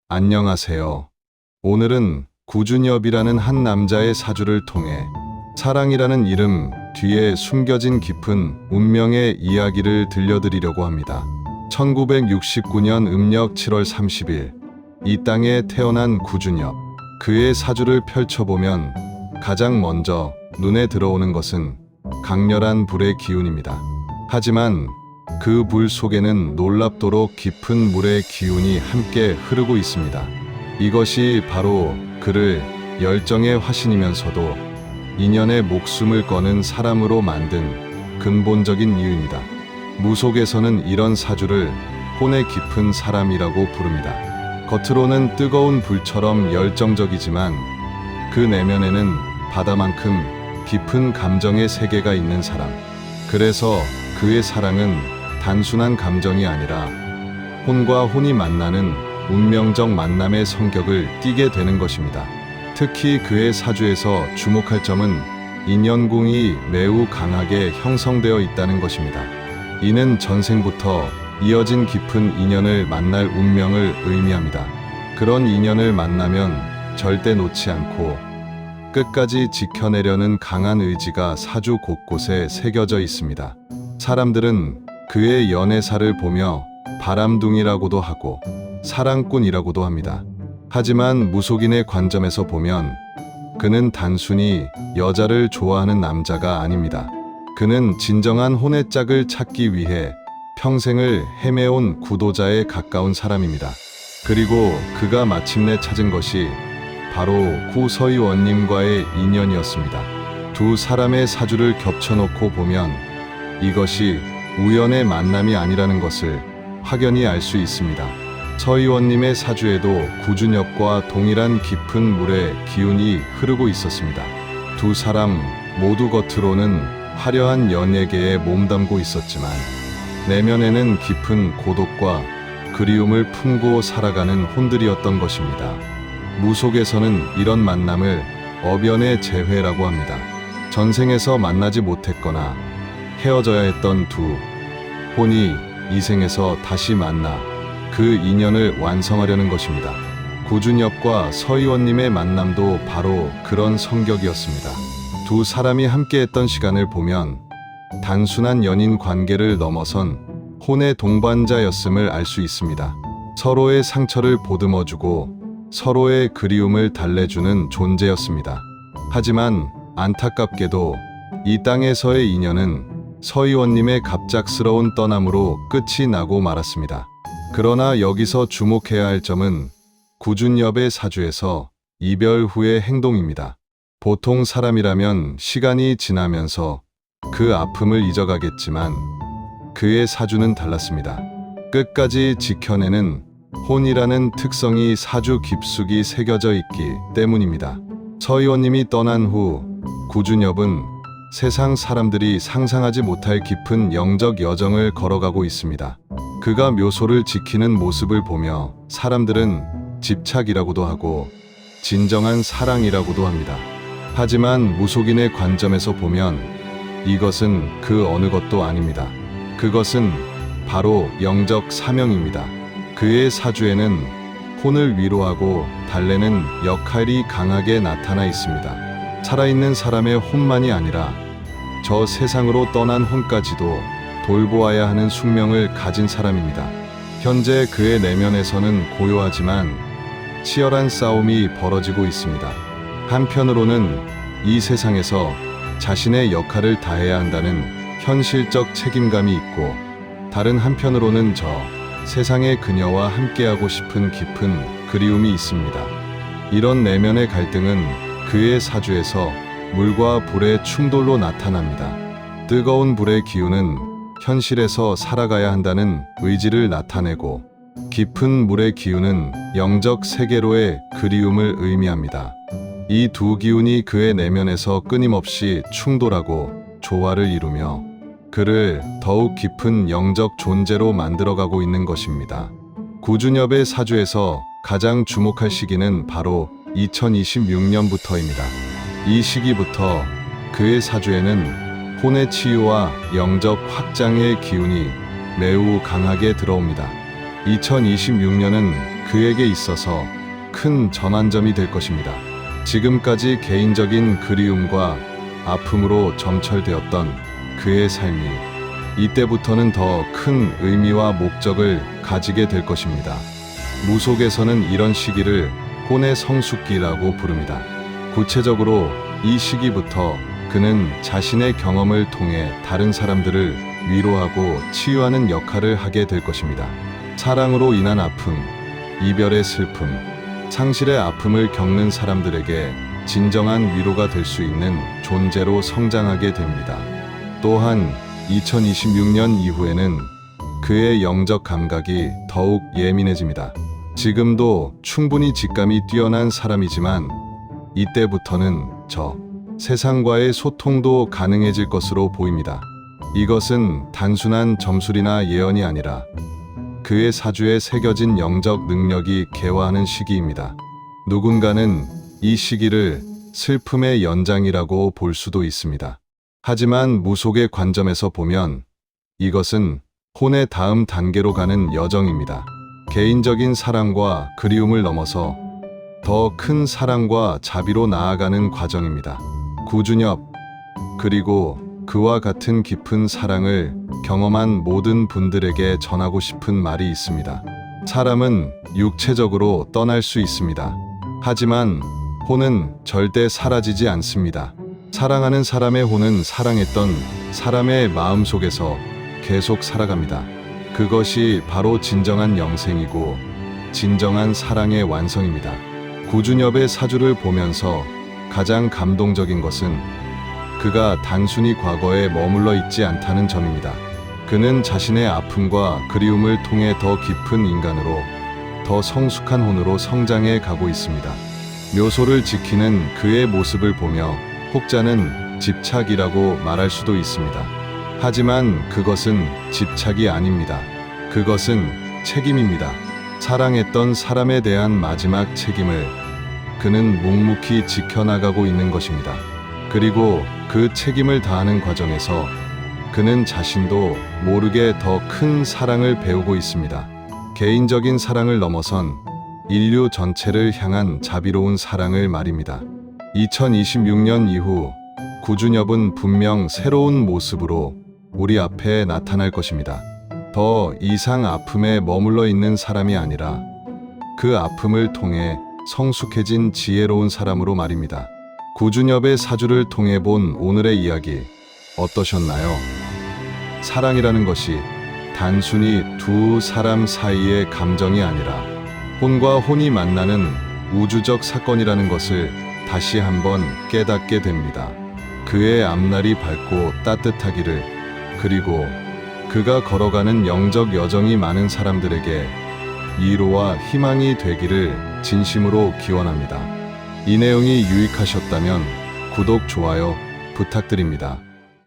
안녕하세요. 오늘은 구준엽이라는 한 남자의 사주를 통해 사랑이라는 이름 뒤에 숨겨진 깊은 운명의 이야기를 들려드리려고 합니다. 1969년 음력 7월 30일, 이 땅에 태어난 구준엽. 그의 사주를 펼쳐보면 가장 먼저 눈에 들어오는 것은 강렬한 불의 기운입니다. 하지만 그 불 속에는 놀랍도록 깊은 물의 기운이 함께 흐르고 있습니다. 이것이 바로 그를 열정의 화신이면서도 인연의 목숨을 거는 사람으로 만든 근본적인 이유입니다. 무속에서는 이런 사주를 혼의 깊은 사람이라고 부릅니다. 겉으로는 뜨거운 불처럼 열정적이지만 그 내면에는 바다만큼 깊은 감정의 세계가 있는 사람. 그래서 그의 사랑은 단순한 감정이 아니라 혼과 혼이 만나는 운명적 만남의 성격을 띠게 되는 것입니다. 특히 그의 사주에서 주목할 점은 인연궁이 매우 강하게 형성되어 있다는 것입니다. 이는 전생부터 이어진 깊은 인연을 만날 운명을 의미합니다. 그런 인연을 만나면 절대 놓지 않고 끝까지 지켜내려는 강한 의지가 사주 곳곳에 새겨져 있습니다. 사람들은 그의 연애사를 보며 바람둥이라고도 하고 사랑꾼이라고도 합니다. 하지만 무속인의 관점에서 보면 그는 단순히 여자를 좋아하는 남자가 아닙니다. 그는 진정한 혼의 짝을 찾기 위해 평생을 헤매온 구도자에 가까운 사람입니다. 그리고 그가 마침내 찾은 것이 바로 구서희원님과의 인연이었습니다. 두 사람의 사주를 겹쳐놓고 보면 이것이 우연의 만남이 아니라는 것을 확연히 알 수 있습니다. 서희원님의 사주에도 구준엽과 동일한 깊은 물의 기운이 흐르고 있었습니다. 두 사람 모두 겉으로는 화려한 연예계에 몸담고 있었지만 내면에는 깊은 고독과 그리움을 품고 살아가는 혼들이었던 것입니다. 무속에서는 이런 만남을 어변의 재회라고 합니다. 전생에서 만나지 못했거나 헤어져야 했던 두 혼이 이 생에서 다시 만나 그 인연을 완성하려는 것입니다. 구준엽과 서희원님의 만남도 바로 그런 성격이었습니다. 두 사람이 함께했던 시간을 보면 단순한 연인 관계를 넘어선 혼의 동반자였음을 알 수 있습니다. 서로의 상처를 보듬어주고 서로의 그리움을 달래주는 존재였습니다. 하지만 안타깝게도 이 땅에서의 인연은 서희원님의 갑작스러운 떠남으로 끝이 나고 말았습니다. 그러나 여기서 주목해야 할 점은 구준엽의 사주에서 이별 후의 행동입니다. 보통 사람이라면 시간이 지나면서 그 아픔을 잊어가겠지만 그의 사주는 달랐습니다. 끝까지 지켜내는 혼이라는 특성이 사주 깊숙이 새겨져 있기 때문입니다. 서희원님이 떠난 후 구준엽은 세상 사람들이 상상하지 못할 깊은 영적 여정을 걸어가고 있습니다. 그가 묘소를 지키는 모습을 보며 사람들은 집착이라고도 하고 진정한 사랑이라고도 합니다. 하지만 무속인의 관점에서 보면 이것은 그 어느 것도 아닙니다. 그것은 바로 영적 사명입니다. 그의 사주에는 혼을 위로하고 달래는 역할이 강하게 나타나 있습니다. 살아있는 사람의 혼만이 아니라 저 세상으로 떠난 혼까지도 돌보아야 하는 숙명을 가진 사람입니다. 현재 그의 내면에서는 고요하지만 치열한 싸움이 벌어지고 있습니다. 한편으로는 이 세상에서 자신의 역할을 다해야 한다는 현실적 책임감이 있고 다른 한편으로는 저 세상의 그녀와 함께하고 싶은 깊은 그리움이 있습니다. 이런 내면의 갈등은 그의 사주에서 물과 불의 충돌로 나타납니다. 뜨거운 불의 기운은 현실에서 살아가야 한다는 의지를 나타내고 깊은 물의 기운은 영적 세계로의 그리움을 의미합니다. 이 두 기운이 그의 내면에서 끊임없이 충돌하고 조화를 이루며 그를 더욱 깊은 영적 존재로 만들어가고 있는 것입니다. 구준엽의 사주에서 가장 주목할 시기는 바로 2026년부터입니다. 이 시기부터 그의 사주에는 혼의 치유와 영적 확장의 기운이 매우 강하게 들어옵니다. 2026년은 그에게 있어서 큰 전환점이 될 것입니다. 지금까지 개인적인 그리움과 아픔으로 점철되었던 그의 삶이 이때부터는 더 큰 의미와 목적을 가지게 될 것입니다. 무속에서는 이런 시기를 혼의 성숙기라고 부릅니다. 구체적으로 이 시기부터 그는 자신의 경험을 통해 다른 사람들을 위로하고 치유하는 역할을 하게 될 것입니다. 사랑으로 인한 아픔, 이별의 슬픔, 상실의 아픔을 겪는 사람들에게 진정한 위로가 될 수 있는 존재로 성장하게 됩니다. 또한 2026년 이후에는 그의 영적 감각이 더욱 예민해집니다. 지금도 충분히 직감이 뛰어난 사람이지만 이때부터는 세상과의 소통도 가능해질 것으로 보입니다. 이것은 단순한 점술이나 예언이 아니라 그의 사주에 새겨진 영적 능력이 개화하는 시기입니다. 누군가는 이 시기를 슬픔의 연장이라고 볼 수도 있습니다. 하지만 무속의 관점에서 보면 이것은 혼의 다음 단계로 가는 여정입니다. 개인적인 사랑과 그리움을 넘어서 더 큰 사랑과 자비로 나아가는 과정입니다. 구준엽, 그리고 그와 같은 깊은 사랑을 경험한 모든 분들에게 전하고 싶은 말이 있습니다. 사람은 육체적으로 떠날 수 있습니다. 하지만 혼은 절대 사라지지 않습니다. 사랑하는 사람의 혼은 사랑했던 사람의 마음 속에서 계속 살아갑니다. 그것이 바로 진정한 영생이고 진정한 사랑의 완성입니다. 구준엽의 사주를 보면서 가장 감동적인 것은 그가 단순히 과거에 머물러 있지 않다는 점입니다. 그는 자신의 아픔과 그리움을 통해 더 깊은 인간으로, 더 성숙한 혼으로 성장해 가고 있습니다. 묘소를 지키는 그의 모습을 보며 혹자는 집착이라고 말할 수도 있습니다. 하지만 그것은 집착이 아닙니다. 그것은 책임입니다. 사랑했던 사람에 대한 마지막 책임을 그는 묵묵히 지켜나가고 있는 것입니다. 그리고 그 책임을 다하는 과정에서 그는 자신도 모르게 더 큰 사랑을 배우고 있습니다. 개인적인 사랑을 넘어선 인류 전체를 향한 자비로운 사랑을 말입니다. 2026년 이후 구준엽은 분명 새로운 모습으로 우리 앞에 나타날 것입니다. 더 이상 아픔에 머물러 있는 사람이 아니라 그 아픔을 통해 성숙해진 지혜로운 사람으로 말입니다. 구준엽의 사주를 통해 본 오늘의 이야기 어떠셨나요? 사랑이라는 것이 단순히 두 사람 사이의 감정이 아니라 혼과 혼이 만나는 우주적 사건이라는 것을 다시 한번 깨닫게 됩니다. 그의 앞날이 밝고 따뜻하기를, 그리고 그가 걸어가는 영적 여정이 많은 사람들에게 위로와 희망이 되기를 진심으로 기원합니다. 이 내용이 유익하셨다면 구독, 좋아요 부탁드립니다.